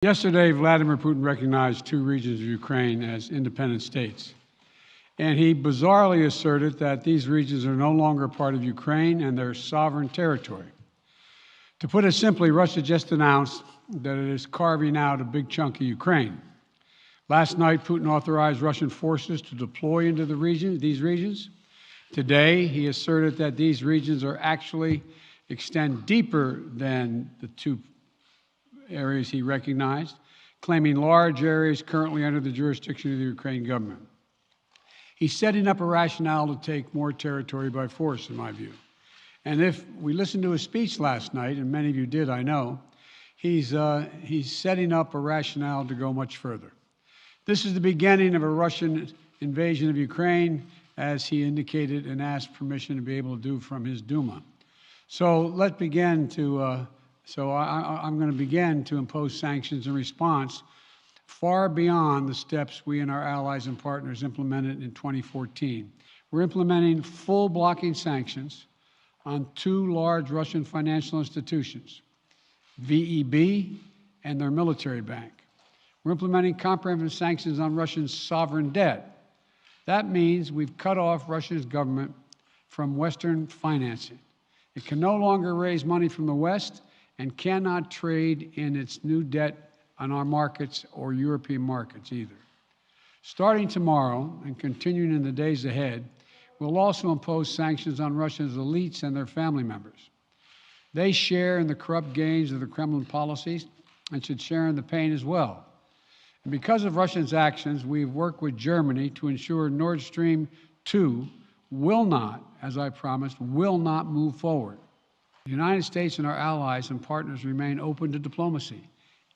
Yesterday, Vladimir Putin recognized two regions of Ukraine as independent states. And he bizarrely asserted that these regions are no longer part of Ukraine and their sovereign territory. To put it simply, Russia just announced that it is carving out a big chunk of Ukraine. Last night, Putin authorized Russian forces to deploy into these regions. Today, he asserted that these regions are actually extend deeper than the two areas he recognized, claiming large areas currently under the jurisdiction of the Ukrainian government. He's setting up a rationale to take more territory by force, in my view. And if we listened to his speech last night, and many of you did, I know, he's setting up a rationale to go much further. This is the beginning of a Russian invasion of Ukraine, as he indicated and asked permission to be able to do from his Duma. So let's begin to I'm going to begin to impose sanctions in response far beyond the steps we and our allies and partners implemented in 2014. We're implementing full blocking sanctions on two large Russian financial institutions, VEB and their military bank. We're implementing comprehensive sanctions on Russia's sovereign debt. That means we've cut off Russia's government from Western financing. It can no longer raise money from the West and cannot trade in its new debt on our markets or European markets either. Starting tomorrow and continuing in the days ahead, we'll also impose sanctions on Russia's elites and their family members. They share in the corrupt gains of the Kremlin policies and should share in the pain as well. And because of Russia's actions, we've worked with Germany to ensure Nord Stream 2 will not, as I promised, will not move forward. The United States and our allies and partners remain open to diplomacy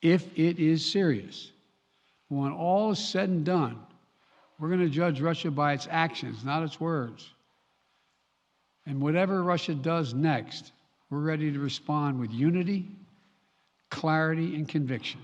if it is serious. When all is said and done, we're going to judge Russia by its actions, not its words. And whatever Russia does next, we're ready to respond with unity, clarity, and conviction.